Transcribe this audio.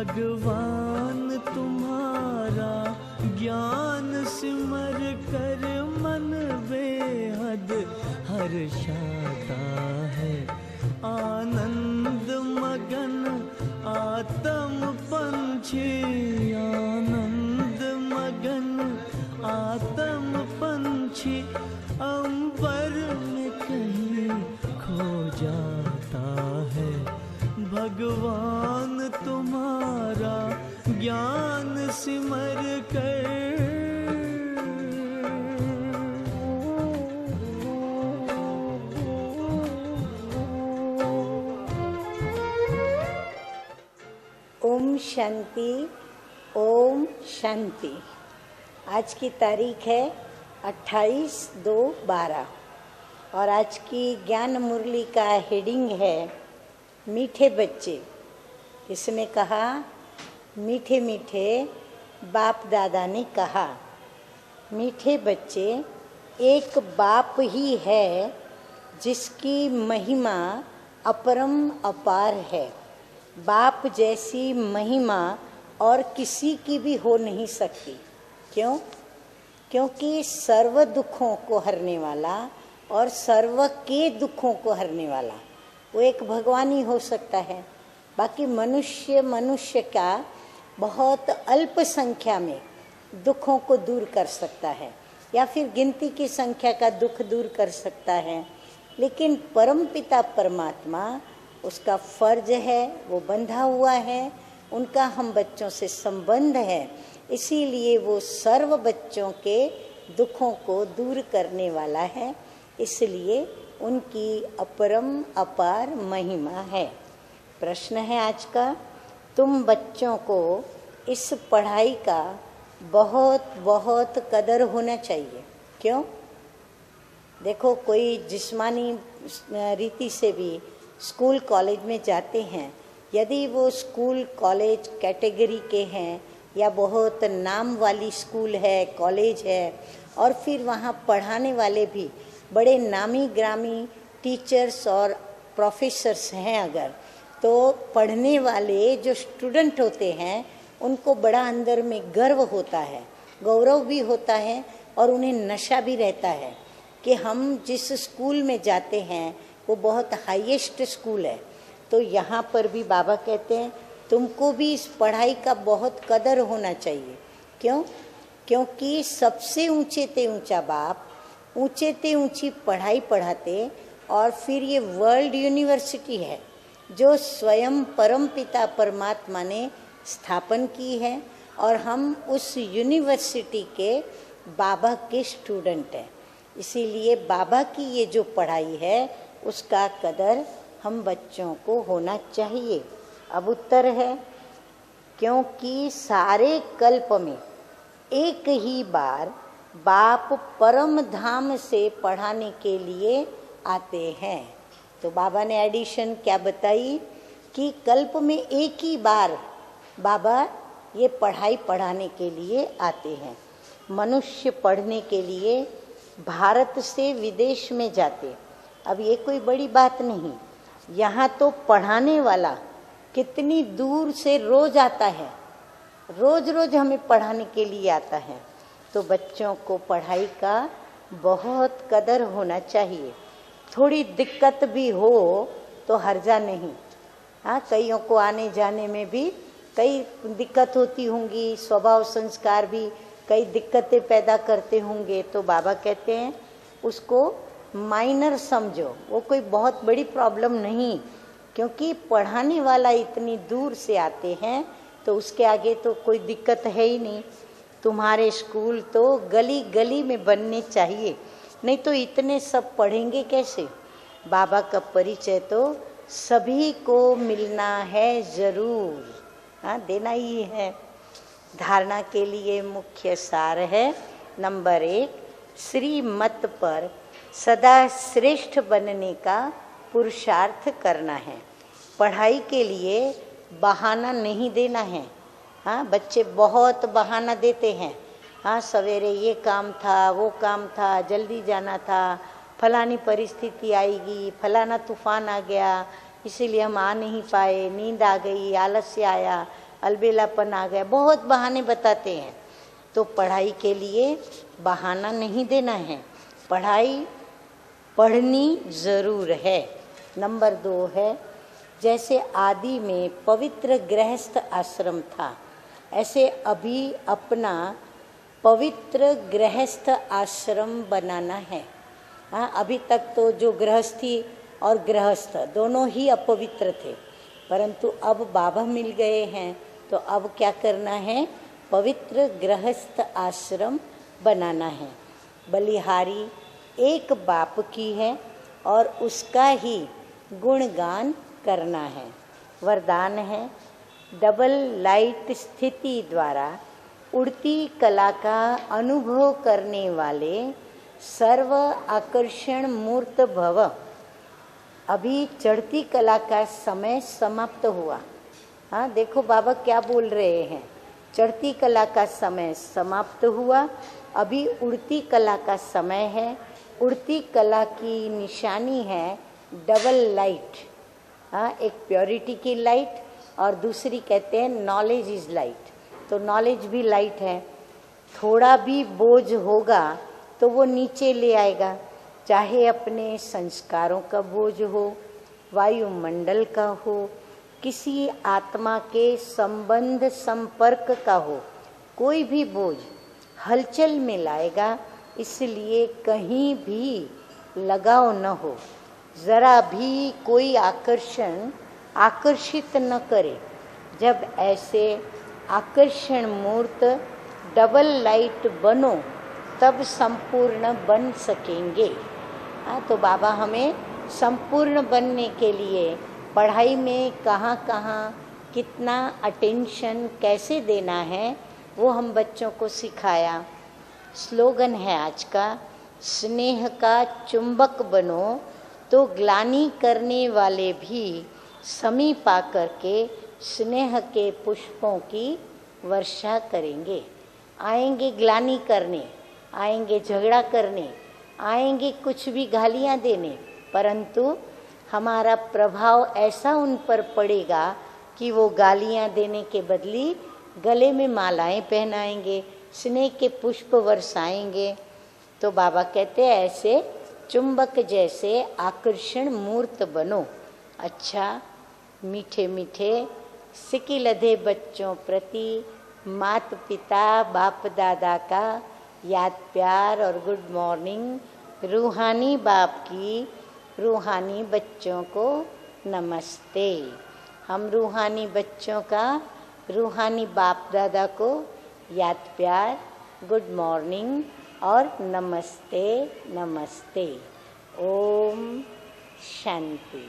भगवान तुम्हारा ज्ञान सिमर कर मन बेहद हर्षाता है। आनंद मगन आत्म पंछी, आनंद मगन आत्म पंछी अंबर में कहीं खो जाता है। भगवान तुम्हारा ज्ञान सिमर कर। ओम शांति, ओम शांति। आज की तारीख है 28/2/12 और आज की ज्ञान मुरली का हेडिंग है मीठे बच्चे। इसमें कहा मीठे मीठे बाप दादा ने कहा। मीठे बच्चे, एक बाप ही है जिसकी महिमा अपरम अपार है। बाप जैसी महिमा और किसी की भी हो नहीं सकती। क्यों? क्योंकि सर्व दुखों को हरने वाला और सर्व के दुखों को हरने वाला वो एक भगवान ही हो सकता है। बाकी मनुष्य का बहुत अल्प संख्या में दुखों को दूर कर सकता है या फिर गिनती की संख्या का दुख दूर कर सकता है, लेकिन परमपिता परमात्मा उसका फर्ज है, वो बंधा हुआ है, उनका हम बच्चों से संबंध है, इसीलिए वो सर्व बच्चों के दुखों को दूर करने वाला है। इसलिए उनकी अपरम अपार महिमा है। प्रश्न है आज का, तुम बच्चों को इस पढ़ाई का बहुत बहुत कदर होना चाहिए। क्यों? देखो, कोई जिस्मानी रीति से भी स्कूल कॉलेज में जाते हैं, यदि वो स्कूल कॉलेज कैटेगरी के हैं या बहुत नाम वाली स्कूल है, कॉलेज है, और फिर वहाँ पढ़ाने वाले भी बड़े नामी ग्रामी टीचर्स और प्रोफेसर्स हैं अगर, तो पढ़ने वाले जो स्टूडेंट होते हैं उनको बड़ा अंदर में गर्व होता है, गौरव भी होता है और उन्हें नशा भी रहता है कि हम जिस स्कूल में जाते हैं वो बहुत हाईएस्ट स्कूल है। तो यहाँ पर भी बाबा कहते हैं तुमको भी इस पढ़ाई का बहुत कदर होना चाहिए। क्यों? क्योंकि सबसे ऊंचे ते ऊंचा बाप ऊंचे ते ऊंची पढ़ाई पढ़ाते, और फिर ये वर्ल्ड यूनिवर्सिटी है जो स्वयं परम पिता परमात्मा ने स्थापन की है, और हम उस यूनिवर्सिटी के बाबा के स्टूडेंट हैं। इसीलिए बाबा की ये जो पढ़ाई है उसका कदर हम बच्चों को होना चाहिए। अब उत्तर है, क्योंकि सारे कल्प में एक ही बार बाप परम धाम से पढ़ाने के लिए आते हैं। तो बाबा ने एडिशन क्या बताई कि कल्प में एक ही बार बाबा ये पढ़ाई पढ़ाने के लिए आते हैं। मनुष्य पढ़ने के लिए भारत से विदेश में जाते। अब ये कोई बड़ी बात नहीं, यहाँ तो पढ़ाने वाला कितनी दूर से रोज आता है, रोज रोज हमें पढ़ाने के लिए आता है। तो बच्चों को पढ़ाई का बहुत कदर होना चाहिए। थोड़ी दिक्कत भी हो तो हर्जा नहीं। हाँ, कईयों को आने जाने में भी कई दिक्कत होती होंगी, स्वभाव संस्कार भी कई दिक्कतें पैदा करते होंगे। तो बाबा कहते हैं उसको माइनर समझो, वो कोई बहुत बड़ी प्रॉब्लम नहीं, क्योंकि पढ़ाने वाला इतनी दूर से आते हैं तो उसके आगे तो कोई दिक्कत है ही नहीं। तुम्हारे स्कूल तो गली गली में बनने चाहिए, नहीं तो इतने सब पढ़ेंगे कैसे। बाबा का परिचय तो सभी को मिलना है ज़रूर, हाँ, देना ही है। धारणा के लिए मुख्य सार है, नंबर 1, श्रीमत पर सदा श्रेष्ठ बनने का पुरुषार्थ करना है। पढ़ाई के लिए बहाना नहीं देना है। हाँ, बच्चे बहुत बहाना देते हैं। हाँ, सवेरे ये काम था, वो काम था, जल्दी जाना था, फलानी परिस्थिति आएगी, फलाना तूफान आ गया, इसीलिए हम आ नहीं पाए, नींद आ गई, आलस्य आया, अलबेलापन आ गया, बहुत बहाने बताते हैं। तो पढ़ाई के लिए बहाना नहीं देना है, पढ़ाई पढ़नी ज़रूर है। नंबर 2 है, जैसे आदि में पवित्र गृहस्थ आश्रम था, ऐसे अभी अपना पवित्र गृहस्थ आश्रम बनाना है। हाँ, अभी तक तो जो गृहस्थी और गृहस्थ दोनों ही अपवित्र थे, परंतु अब बाबा मिल गए हैं, तो अब क्या करना है, पवित्र गृहस्थ आश्रम बनाना है। बलिहारी एक बाप की है और उसका ही गुणगान करना है। वरदान है, डबल लाइट स्थिति द्वारा उड़ती कला का अनुभव करने वाले सर्व आकर्षण मूर्त भव। अभी चढ़ती कला का समय समाप्त हुआ। हाँ, देखो बाबा क्या बोल रहे हैं, चढ़ती कला का समय समाप्त हुआ, अभी उड़ती कला का समय है। उड़ती कला की निशानी है डबल लाइट। हाँ, एक प्योरिटी की लाइट और दूसरी कहते हैं नॉलेज इज़ लाइट। तो नॉलेज भी लाइट है, थोड़ा भी बोझ होगा तो वो नीचे ले आएगा, चाहे अपने संस्कारों का बोझ हो, वायुमंडल का हो, किसी आत्मा के संबंध संपर्क का हो, कोई भी बोझ हलचल में लाएगा। इसलिए कहीं भी लगाव न हो, ज़रा भी कोई आकर्षित न करे। जब ऐसे आकर्षण मूर्त डबल लाइट बनो तब संपूर्ण बन सकेंगे। हाँ, तो बाबा हमें संपूर्ण बनने के लिए पढ़ाई में कहाँ कहाँ कितना अटेंशन कैसे देना है वो हम बच्चों को सिखाया। स्लोगन है आज का, स्नेह का चुंबक बनो तो ग्लानि करने वाले भी समीप आकर के स्नेह के पुष्पों की वर्षा करेंगे। आएंगे ग्लानि करने, आएंगे झगड़ा करने, आएंगे कुछ भी गालियाँ देने, परंतु हमारा प्रभाव ऐसा उन पर पड़ेगा कि वो गालियाँ देने के बदली गले में मालाएं पहनाएंगे, स्नेह के पुष्प बरसाएंगे। तो बाबा कहते हैं ऐसे चुंबक जैसे आकर्षण मूर्त बनो। अच्छा, मीठे मीठे सिकी लधे बच्चों प्रति माता पिता बाप दादा का याद प्यार और गुड मॉर्निंग। रूहानी बाप की रूहानी बच्चों को नमस्ते। हम रूहानी बच्चों का रूहानी बाप दादा को याद प्यार, गुड मॉर्निंग और नमस्ते नमस्ते। ओम शांति।